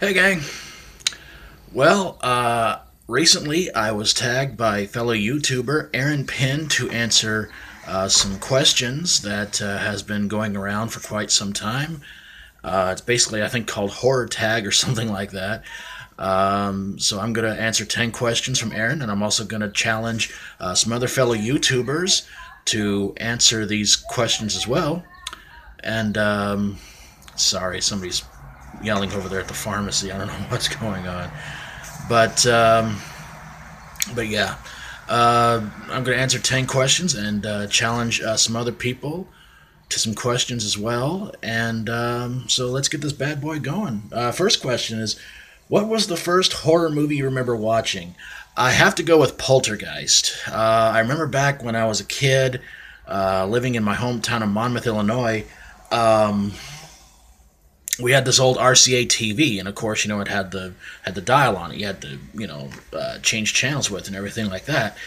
Hey gang. Well, recently I was tagged by fellow YouTuber Aaron Pynn to answer some questions that has been going around for quite some time. It's basically, I think, called horror tag or something like that. So I'm going to answer 10 questions from Aaron, and I'm also going to challenge some other fellow YouTubers to answer these questions as well. And sorry, somebody's yelling over there at the pharmacy. I don't know what's going on, but but yeah, I'm going to answer 10 questions and challenge some other people to some questions as well. And so let's get this bad boy going. First question is, what was the first horror movie you remember watching? I have to go with Poltergeist. I remember back when I was a kid, living in my hometown of Monmouth, Illinois. We had this old RCA TV, and of course, it had the dial on it. You had to, change channels with and everything like that.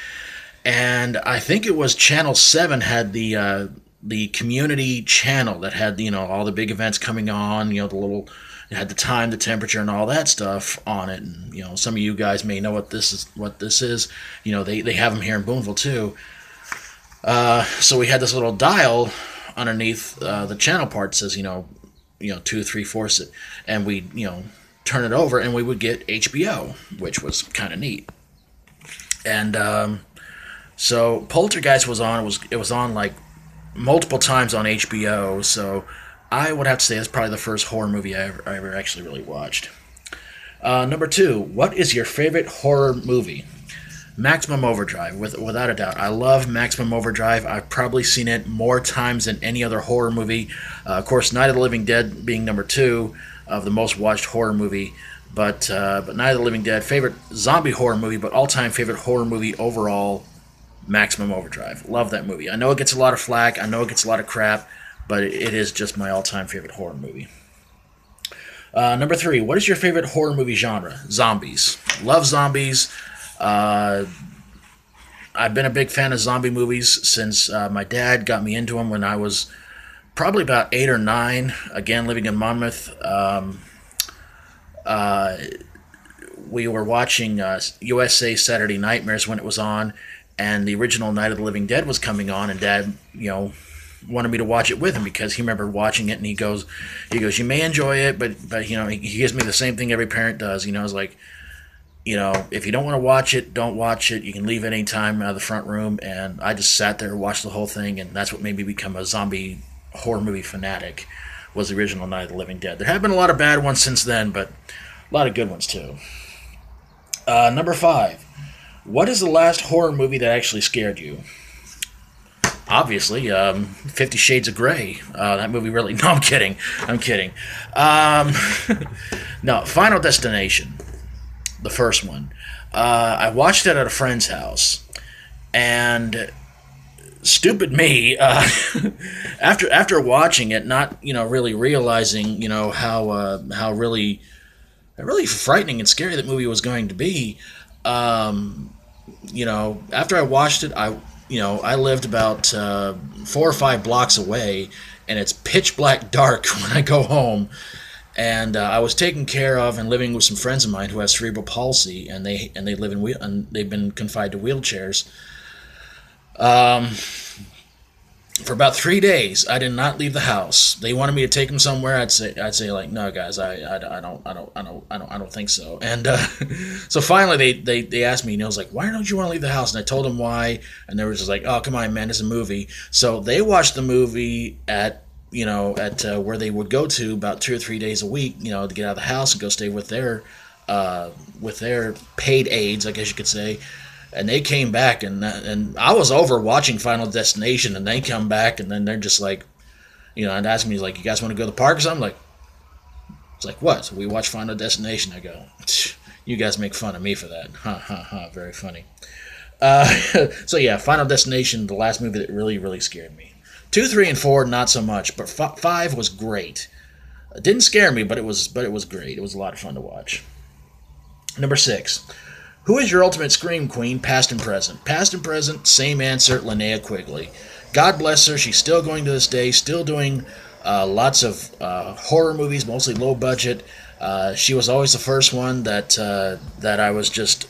And I think it was Channel 7 had the community channel that had, all the big events coming on. It had the time, the temperature, and all that stuff on it. And some of you guys may know what this is. They have them here in Boonville too. So we had this little dial underneath the channel part that says 2, 3, 4, and we turn it over and we would get HBO, which was kind of neat. And so Poltergeist was on. It was on like multiple times on HBO. So I would have to say it's probably the first horror movie I ever actually really watched. Number 2, what is your favorite horror movie? Maximum Overdrive, without a doubt. I love Maximum Overdrive. I've probably seen it more times than any other horror movie. Of course, Night of the Living Dead being number 2 of the most watched horror movie. But Night of the Living Dead, favorite zombie horror movie, but all-time favorite horror movie overall, Maximum Overdrive. Love that movie. I know it gets a lot of flack. I know it gets a lot of crap, but it is just my all-time favorite horror movie. Number 3, what is your favorite horror movie genre? Zombies. Love zombies. I've been a big fan of zombie movies since my dad got me into them when I was probably about 8 or 9. Again, living in Monmouth, we were watching USA Saturday Nightmares when it was on, and the original Night of the Living Dead was coming on, and Dad, wanted me to watch it with him because he remembered watching it, and he goes, you may enjoy it, but he gives me the same thing every parent does. It's like, if you don't want to watch it, don't watch it. You can leave at any time out of the front room. And I just sat there and watched the whole thing, and that's what made me become a zombie horror movie fanatic, was the original Night of the Living Dead. There have been a lot of bad ones since then, but a lot of good ones too. Number 5, what is the last horror movie that actually scared you? Obviously, 50 Shades of Grey. That movie really... No, I'm kidding. No, Final Destination. The first one. I watched it at a friend's house, and stupid me, after watching it, not really realizing how really frightening and scary that movie was going to be. After I watched it, I lived about 4 or 5 blocks away, and it's pitch black dark when I go home. And I was taken care of and living with some friends of mine who have cerebral palsy, and they live and they've been confined to wheelchairs. For about 3 days, I did not leave the house. They wanted me to take them somewhere. I'd say like, no, guys, I don't think so. And so finally, they asked me, I was like, why don't you want to leave the house? And I told them why, and they were just like, oh, come on, man, it's a movie. So they watched the movie at where they would go to about 2 or 3 days a week, to get out of the house and go stay with their paid aides, I guess you could say. And they came back, and I was over watching Final Destination, and they come back, and then they're just like, and ask me, like, you guys want to go to the park or something? It's like, what? So we watch Final Destination. I go, you guys make fun of me for that. Ha, ha, ha, very funny. So yeah, Final Destination, the last movie that really, really scared me. 2, 3, and 4, not so much, but 5 was great. It didn't scare me, but it was great. It was a lot of fun to watch. Number 6, who is your ultimate scream queen, past and present? Past and present, same answer, Linnea Quigley. God bless her. She's still going to this day, still doing Lots of horror movies, mostly low budget. She was always the first one that I was just,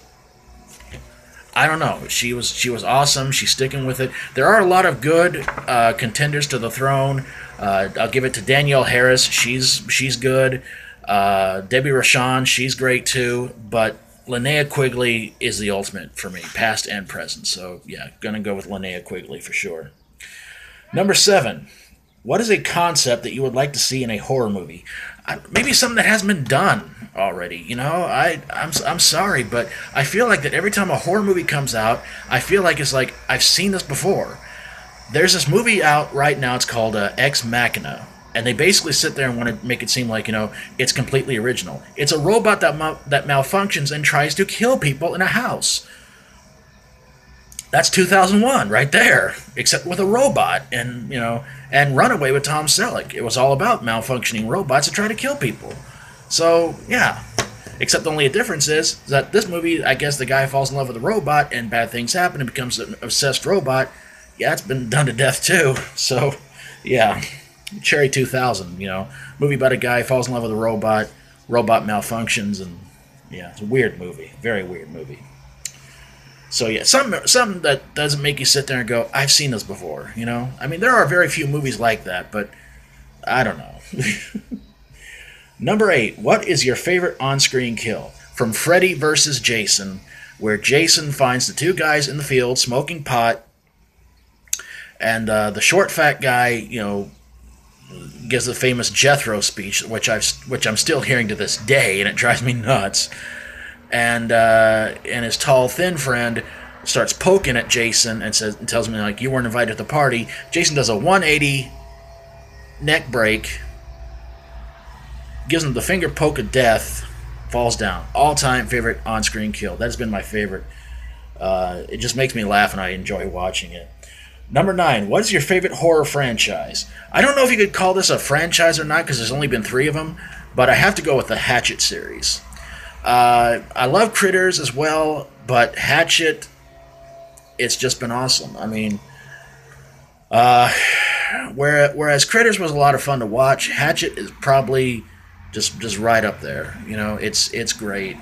I don't know. She was awesome. She's sticking with it. There are a lot of good contenders to the throne. I'll give it to Danielle Harris. She's good. Debbie Rochon, she's great too. But Linnea Quigley is the ultimate for me, past and present. So yeah, gonna go with Linnea Quigley for sure. Number 7. What is a concept that you would like to see in a horror movie? Maybe something that hasn't been done already. You know, I'm sorry, but I feel like that every time a horror movie comes out, I feel like it's like I've seen this before. There's this movie out right now. It's called Ex Machina, and they basically sit there and want to make it seem like, you know, it's completely original. It's a robot that malfunctions and tries to kill people in a house. That's 2001 right there, except with a robot, and you know, and Runaway with Tom Selleck. It was all about malfunctioning robots that try to kill people. So yeah, except the only difference is that this movie, I guess the guy falls in love with a robot and bad things happen and becomes an obsessed robot. Yeah, it's been done to death too. So yeah, Cherry 2000, you know, movie about a guy who falls in love with a robot, robot malfunctions, and yeah, it's a weird movie, very weird movie. So yeah, something that doesn't make you sit there and go, I've seen this before, you know? I mean, there are very few movies like that, but I don't know. Number 8, what is your favorite on-screen kill? From Freddy vs. Jason, where Jason finds the two guys in the field smoking pot, and the short fat guy, you know, gives the famous Jethro speech, which I'm still hearing to this day, and it drives me nuts. And his tall, thin friend starts poking at Jason and tells him, like, you weren't invited to the party. Jason does a 180 neck break, gives him the finger poke of death, falls down. All-time favorite on-screen kill. That has been my favorite. It just makes me laugh, and I enjoy watching it. Number 9, what is your favorite horror franchise? I don't know if you could call this a franchise or not, because there's only been 3 of them, but I have to go with the Hatchet series. I love Critters as well, but Hatchet, it's just been awesome. I mean, whereas Critters was a lot of fun to watch, Hatchet is probably just right up there. You know, it's great.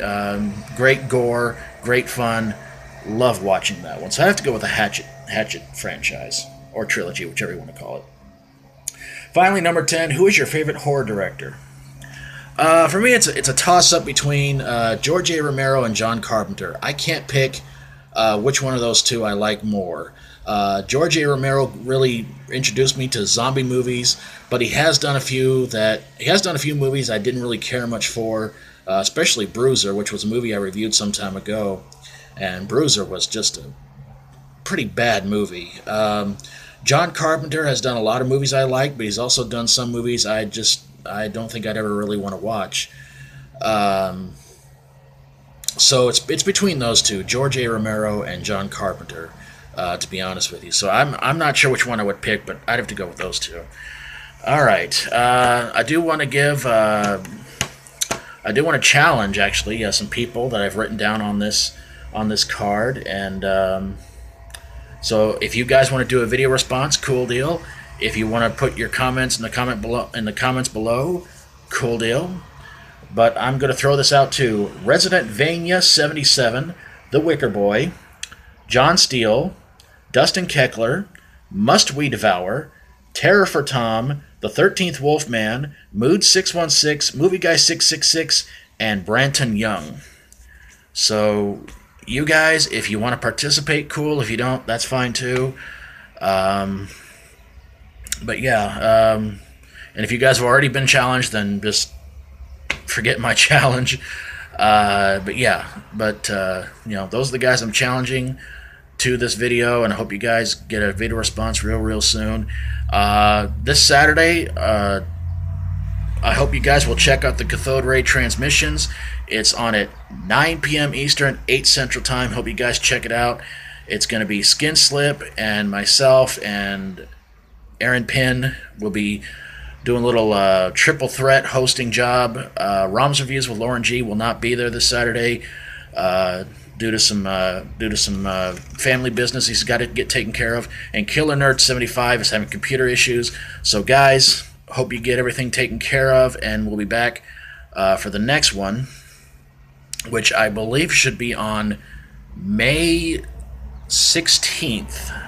Great gore, great fun. Love watching that one. So I have to go with the Hatchet franchise, or trilogy, whichever you want to call it. Finally, number 10, who is your favorite horror director? For me, it's a toss-up between George A. Romero and John Carpenter. I can't pick which one of those two I like more. George A. Romero really introduced me to zombie movies, but he has done a few movies I didn't really care much for, especially Bruiser, which was a movie I reviewed some time ago, and Bruiser was just a pretty bad movie. John Carpenter has done a lot of movies I like, but he's also done some movies I don't think I'd ever really want to watch. So it's between those two, George A. Romero and John Carpenter, to be honest with you. So I'm not sure which one I would pick, but I'd have to go with those two. All right. I do want to challenge, actually, some people that I've written down on this card, and so if you guys want to do a video response, cool deal. If you want to put your comments in the comments below, cool deal. But I'm going to throw this out to Resident Vania 77, TheWickerBoy, John Steele, Dustin Keckler, MustWeDevour, Terror for Tom, The 13th Wolfman, Mood 616, Movie Guy 666, and Branton Young. So you guys, if you want to participate, cool. If you don't, that's fine too. But yeah, and if you guys have already been challenged, then just forget my challenge. But yeah, you know, those are the guys I'm challenging to this video, and I hope you guys get a video response real soon. This Saturday, I hope you guys will check out the Cathode Ray Transmissions. It's on at 9 p.m. Eastern, 8 Central Time. Hope you guys check it out. It's going to be Skin Slip and myself and Aaron Pynn will be doing a little triple threat hosting job. ROMs Reviews with Lauren G will not be there this Saturday due to some family business he's got to get taken care of. And Killer Nerd 75 is having computer issues. So guys, hope you get everything taken care of, and we'll be back for the next one, which I believe should be on May 16th.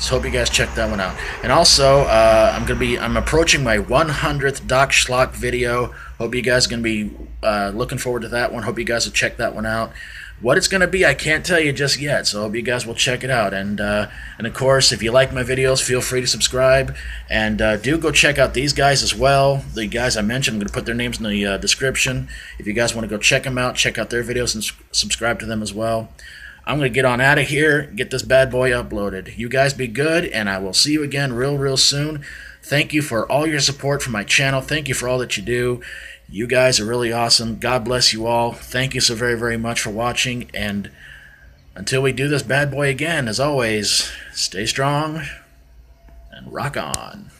So hope you guys check that one out. And also, I'm approaching my 100th Doc Schlock video. Hope you guys are gonna be looking forward to that one. Hope you guys will check that one out. What it's gonna be, I can't tell you just yet. So hope you guys will check it out. And of course, if you like my videos, feel free to subscribe. And do go check out these guys as well. The guys I mentioned, I'm gonna put their names in the description. If you guys want to go check them out, check out their videos and subscribe to them as well. I'm going to get on out of here, get this bad boy uploaded. You guys be good, and I will see you again real soon. Thank you for all your support for my channel. Thank you for all that you do. You guys are really awesome. God bless you all. Thank you so very much for watching, and until we do this bad boy again, as always, stay strong and rock on.